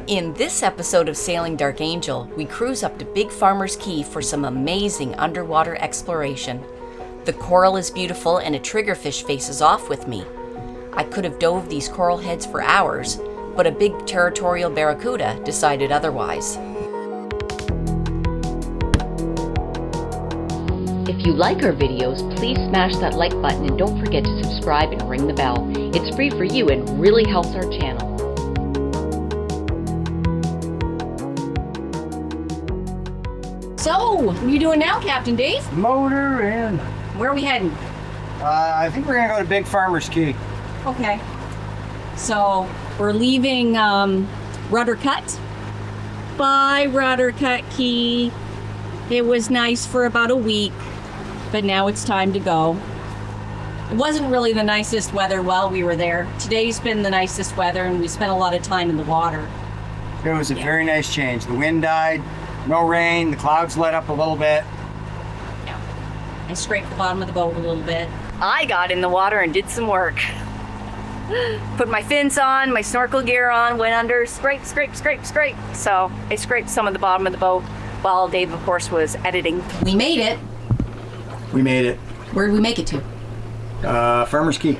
In this episode of Sailing Dark Angel, we cruise up to Big Farmers Cay for some amazing underwater exploration. The coral is beautiful and a triggerfish faces off with me. I could have dove these coral heads for hours, but a big territorial barracuda decided otherwise. If you like our videos, please smash that like button and don't forget to subscribe and ring the bell. It's free for you and really helps our channel. So, what are you doing now, Captain Dave? Motor in. Where are we heading? I think we're gonna go to Big Farmers Cay. Okay. So, we're leaving Rudder Cut. Bye, Rudder Cut Cay. It was nice for about a week, but now it's time to go. It wasn't really the nicest weather while we were there. Today's been the nicest weather, and we spent a lot of time in the water. It was a very nice change. The wind died, no rain, the clouds let up a little bit. Yeah. I scraped the bottom of the boat a little bit. I got in the water and did some work. Put my fins on, my snorkel gear on, went under, scrape. So I scraped some of the bottom of the boat while Dave, of course, was editing. We made it. We made it. Where did we make it to? Farmers Cay.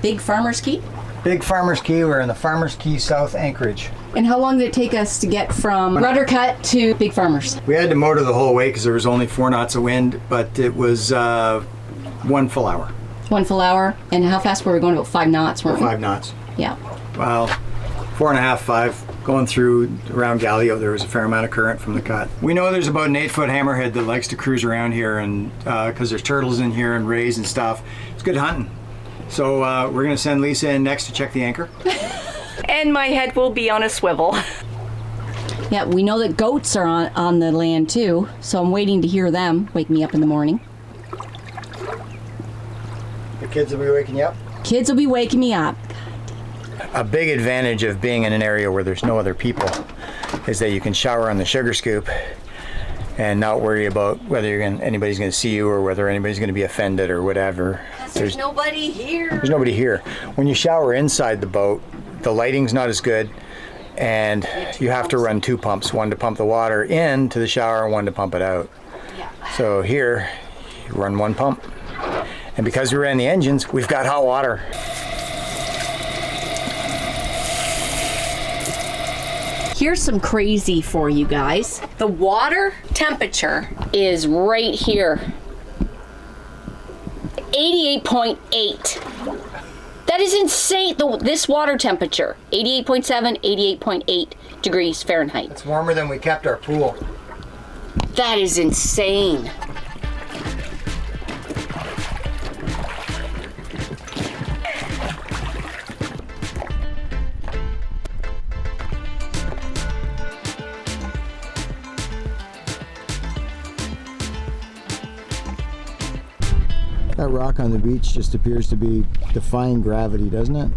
Big Farmers Cay? Big Farmers Cay, we're in the Farmers Cay South Anchorage. And how long did it take us to get from Rudder Cut to Big Farmers? We had to motor the whole way because there was only 4 knots of wind, but it was 1 full hour. 1 full hour. And how fast were we going? About 5 knots, weren't we? 5 knots. Yeah. Well, 4.5, 5. Going through around Gallio, there was a fair amount of current from the cut. We know there's about an 8-foot hammerhead that likes to cruise around here, and because there's turtles in here and rays and stuff. It's good hunting. So we're going to send Lisa in next to check the anchor. And my head will be on a swivel. Yeah, we know that goats are on the land too, so I'm waiting to hear them wake me up in the morning. The kids will be waking you up? Kids will be waking me up. A big advantage of being in an area where there's no other people is that you can shower on the sugar scoop and not worry about whether anybody's going to see you or whether anybody's going to be offended or whatever. There's nobody here. There's nobody here. When you shower inside the boat, the lighting's not as good, and you have to run 2 pumps, one to pump the water into the shower and one to pump it out. Yeah. So here, you run 1 pump. And because we ran the engines, we've got hot water. Here's some crazy for you guys. The water temperature is right here. 88.8. That is insane. This water temperature, 88.7, 88.8 degrees Fahrenheit. It's warmer than we kept our pool. That is insane. That rock on the beach just appears to be defying gravity, doesn't it?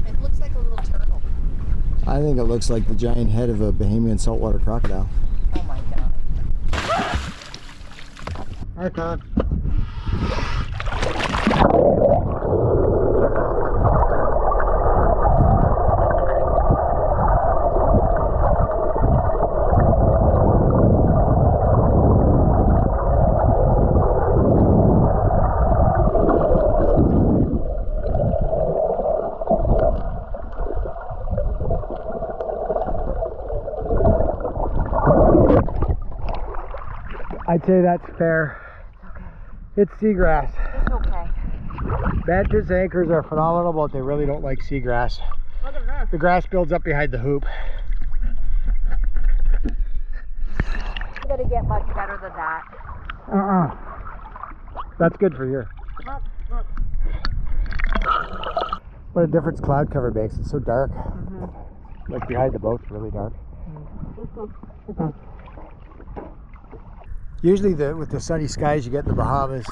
It looks like a little turtle. I think it looks like the giant head of a Bahamian saltwater crocodile. Oh my God. Hi, Todd. I'd say that's fair. Okay. It's seagrass. It's okay. Mantis anchors are phenomenal, but they really don't like seagrass. Look at that. The grass builds up behind the hoop. It's gonna get much better than that. That's good for here. Look. What a difference cloud cover makes. It's so dark. Like behind the boat's really dark. Usually with the sunny skies you get in the Bahamas,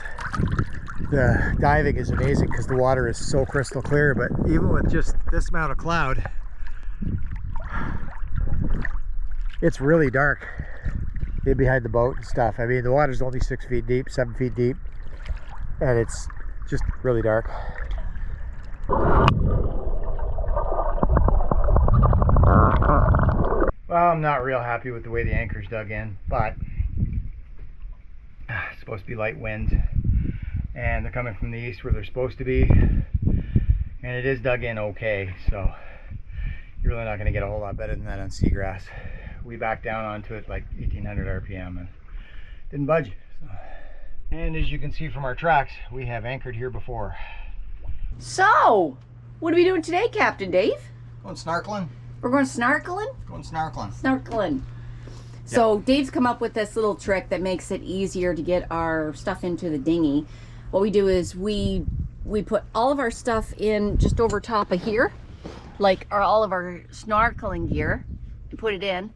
the diving is amazing because the water is so crystal clear, but even with just this amount of cloud, it's really dark in behind the boat and stuff. I mean, the water's only 6 feet deep, 7 feet deep, and it's just really dark. I'm not real happy with the way the anchor's dug in, but it's supposed to be light winds, and they're coming from the east where they're supposed to be, and it is dug in okay, so you're really not going to get a whole lot better than that on seagrass. We backed down onto it like 1800 RPM and didn't budge. So. And as you can see from our tracks, we have anchored here before. So, what are we doing today, Captain Dave? Going snorkeling. We're going snorkeling? Going snorkeling. Snorkeling. So Dave's come up with this little trick that makes it easier to get our stuff into the dinghy. What we do is we put all of our stuff in just over top of here, like all of our snorkeling gear, and put it in,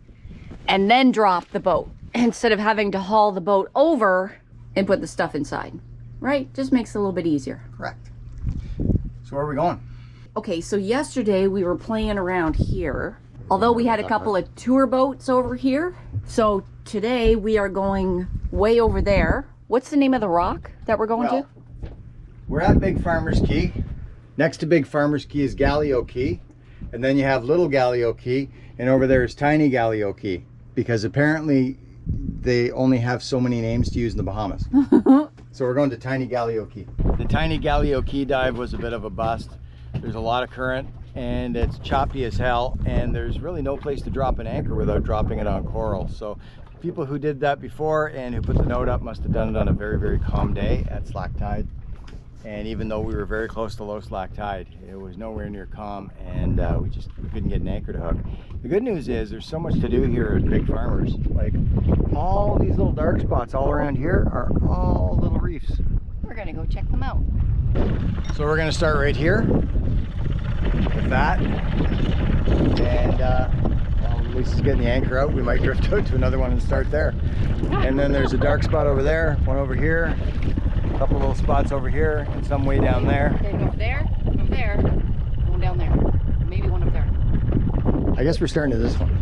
and then drop the boat instead of having to haul the boat over and put the stuff inside. Right? Just makes it a little bit easier. Correct. So where are we going? Okay, so yesterday we were playing around here. Although we had a couple of tour boats over here. So today we are going way over there. What's the name of the rock that we're going to? We're at Big Farmers Cay. Next to Big Farmers Cay is Gallio Cay. And then you have Little Gallio Cay. And over there is Tiny Gallio Cay. Because apparently they only have so many names to use in the Bahamas. So we're going to Tiny Gallio Cay. The Tiny Gallio Cay dive was a bit of a bust. There's a lot of current and it's choppy as hell, and there's really no place to drop an anchor without dropping it on coral. So people who did that before and who put the note up must have done it on a very, very calm day at slack tide. And even though we were very close to low slack tide, it was nowhere near calm, and we couldn't get an anchor to hook. The good news is there's so much to do here at Big Farmers. Like, all these little dark spots all around here are all little reefs. We're gonna go check them out. So we're gonna start right here with that, and while Lisa's getting the anchor out, we might drift out to another one and start there. And then there's a dark spot over there, one over here, a couple little spots over here, and some way down there. Okay, go there, one down there, maybe one up there. I guess we're starting to this one.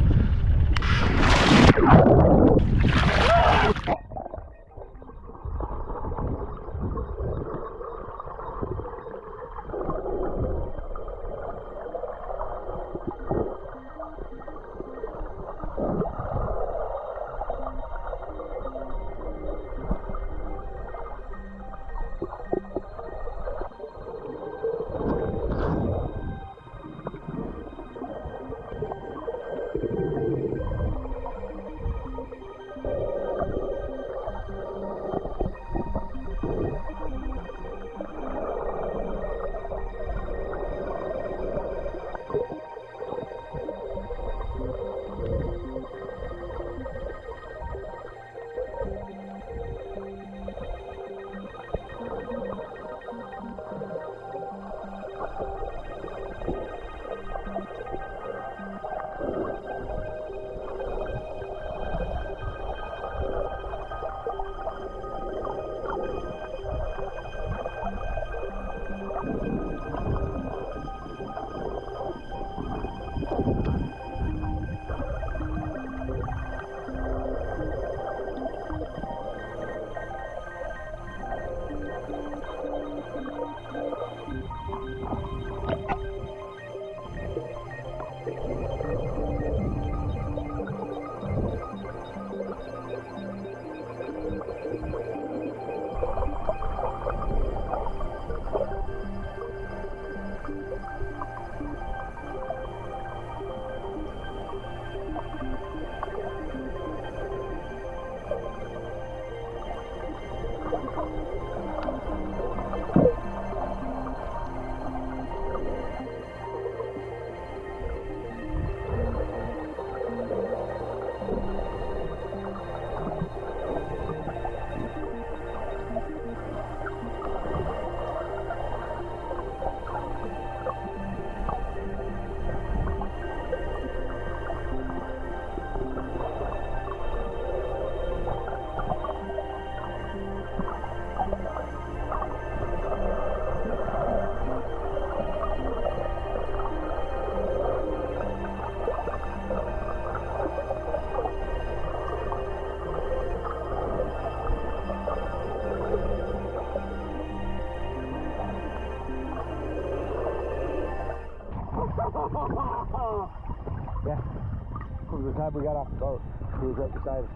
from the time we got off the boat. He was right beside us.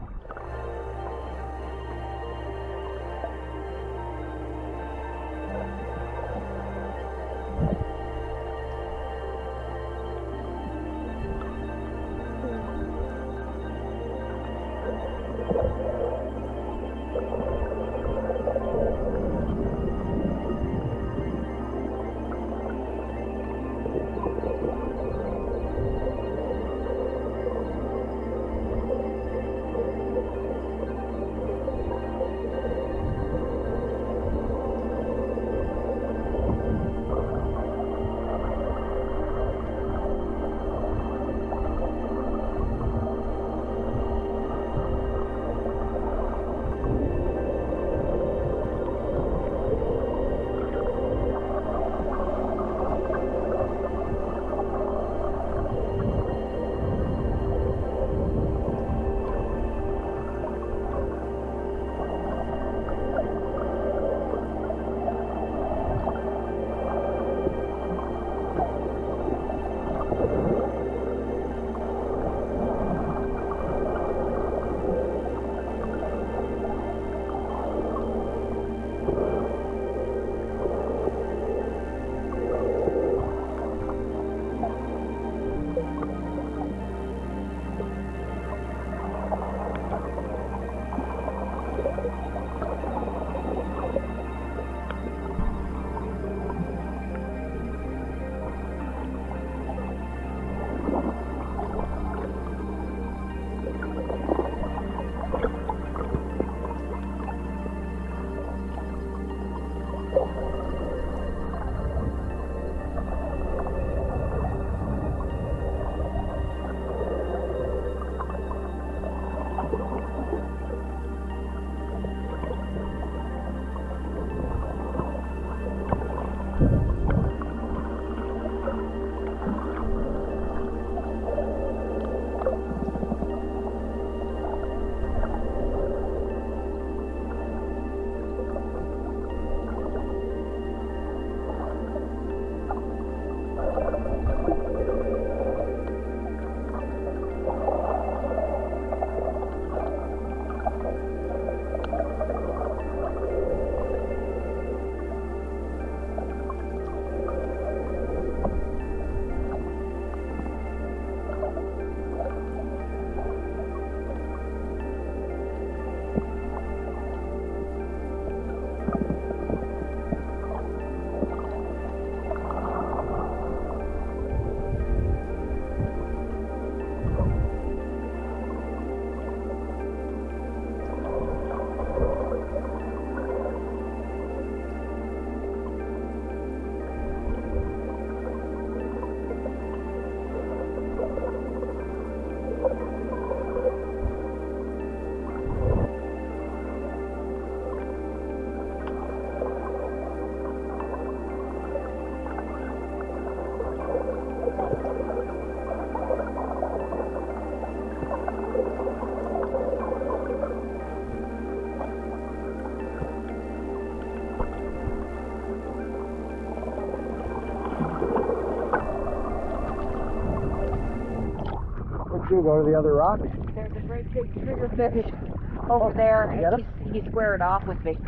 You go to the other rock. There's a great big triggerfish over there. Get him? He squared off with me.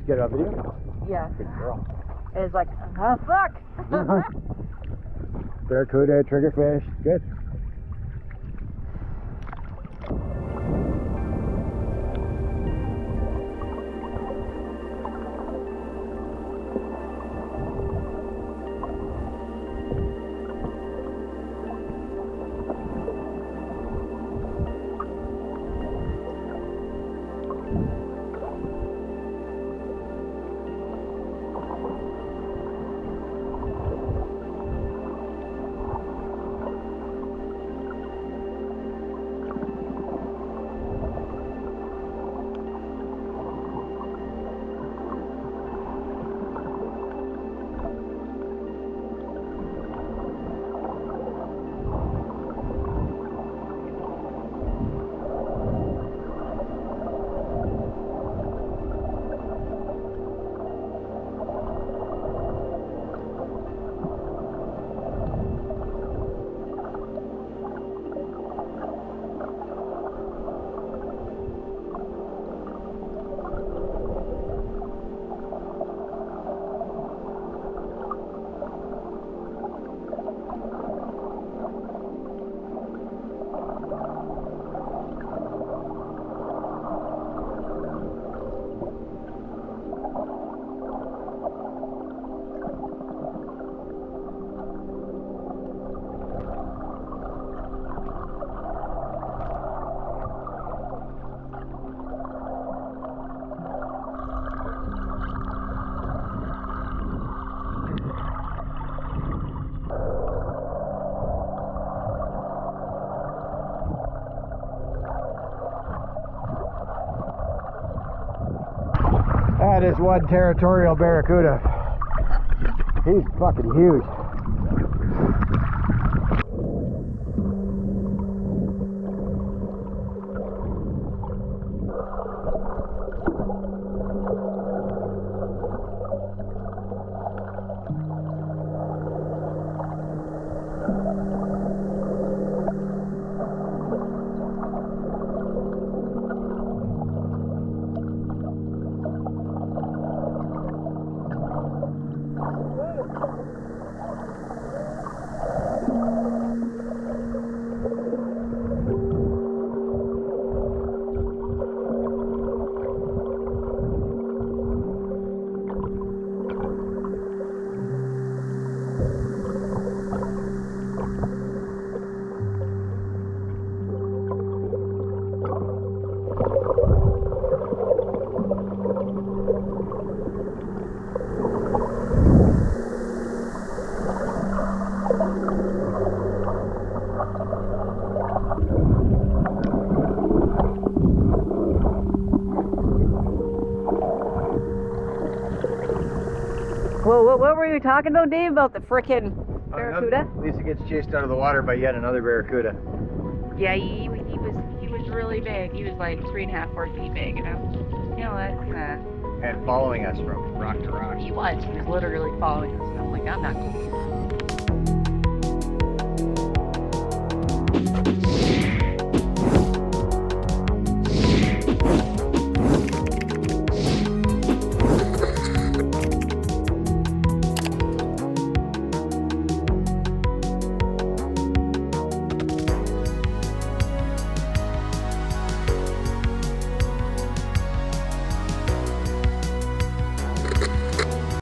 Get a video? Yeah. Good girl. It's like, oh, fuck. Barracuda, triggerfish. Good. That is one territorial barracuda. He's fucking huge. Well, what were you talking about, Dave? About the frickin' barracuda? Lisa gets chased out of the water by yet another barracuda. Yeah, he was really big. He was like 3.5, 4 feet big, you know what? And following us from rock to rock. He was literally following us. I'm like, I'm not.